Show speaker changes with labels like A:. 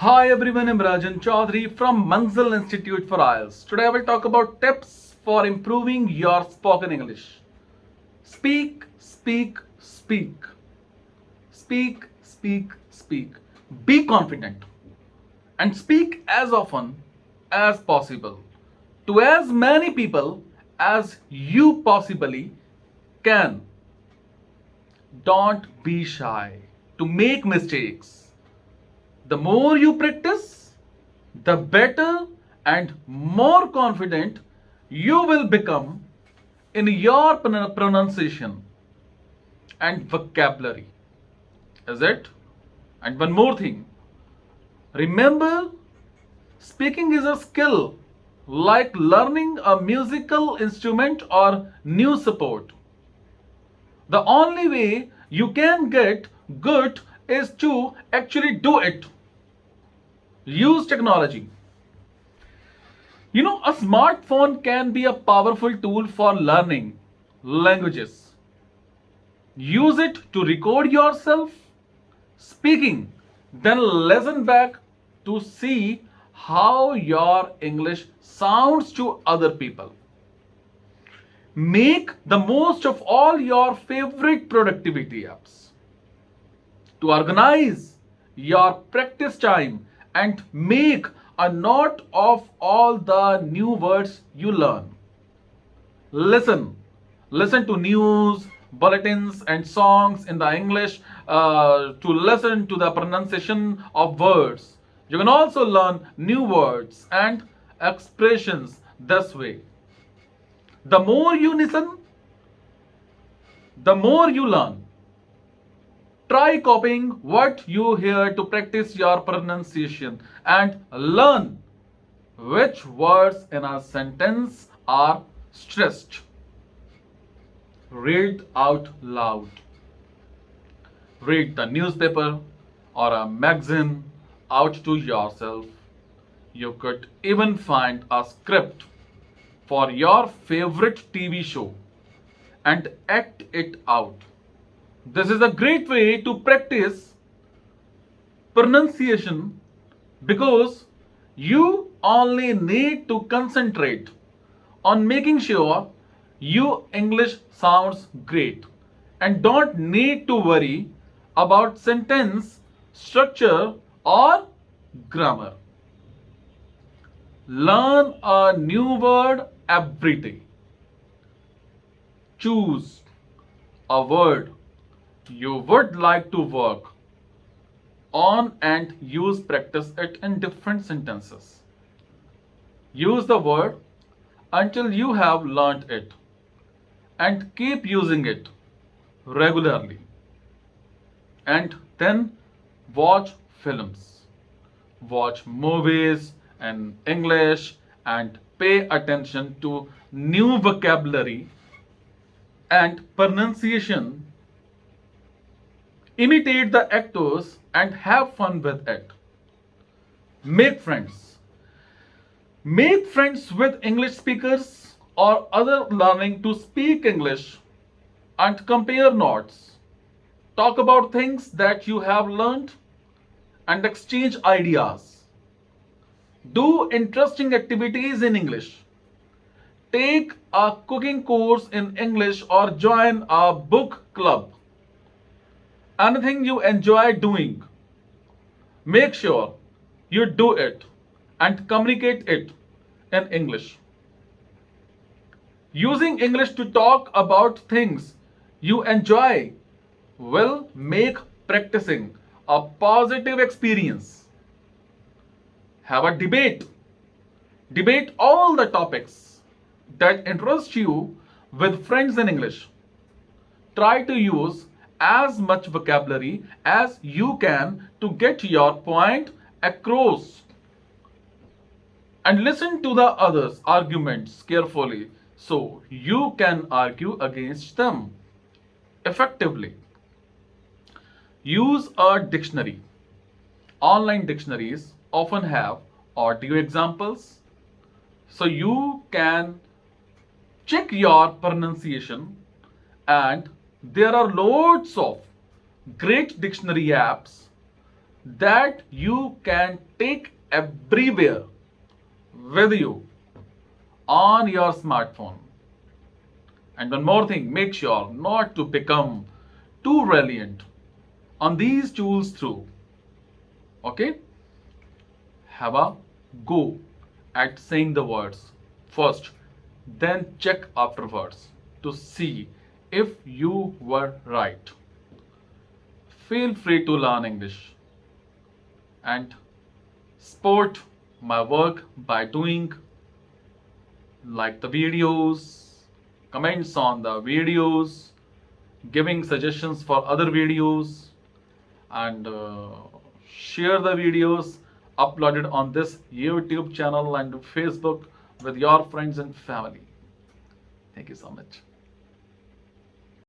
A: Hi everyone, I'm Rajan Chaudhary from Manzil Institute for IELTS. Today I will talk about tips for improving your spoken English. Speak, speak, speak. Speak, speak, speak. Be confident and speak as often as possible to as many people as you possibly can. Don't be shy to make mistakes. The more you practice, the better and more confident you will become in your pronunciation and vocabulary. Is it? And one more thing, remember, speaking is a skill like learning a musical instrument or new sport. The only way you can get good is to actually do it. Use technology. A smartphone can be a powerful tool for learning languages. Use it to record yourself speaking, then listen back to see how your English sounds to other people. Make the most of all your favorite productivity apps to organize your practice time and make a note of all the new words you learn. Listen. Listen to news, bulletins, and songs in the English to listen to the pronunciation of words. You can also learn new words and expressions this way. The more you listen, the more you learn. Try copying what you hear to practice your pronunciation and learn which words in a sentence are stressed. Read out loud. Read the newspaper or a magazine out to yourself. You could even find a script for your favorite TV show and act it out. This is a great way to practice pronunciation because you only need to concentrate on making sure your English sounds great and don't need to worry about sentence structure or grammar. Learn a new word every day. Choose a word you would like to work on and use practice it in different sentences. Use the word until you have learnt it and keep using it regularly. And then watch films, watch movies in English, and pay attention to new vocabulary and pronunciation. Imitate the actors and have fun with it. Make friends. Make friends with English speakers or other learning to speak English and compare notes. Talk about things that you have learned and exchange ideas. Do interesting activities in English. Take a cooking course in English or join a book club. Anything you enjoy doing, make sure you do it and communicate it in English. Using English to talk about things you enjoy will make practicing a positive experience. Have a debate. Debate all the topics that interest you with friends in English. Try to use as much vocabulary as you can to get your point across. And listen to the others' arguments carefully so you can argue against them effectively. Use a dictionary. Online dictionaries often have audio examples so you can check your pronunciation, and there are loads of great dictionary apps that you can take everywhere with you on your smartphone. And one more thing, make sure not to become too reliant on these tools through. Okay? Have a go at saying the words first, then check afterwards to see if you were right. Feel free to learn English and support my work by doing like the videos, comments on the videos, giving suggestions for other videos, and share the videos uploaded on this YouTube channel and Facebook with your friends and family. Thank you so much.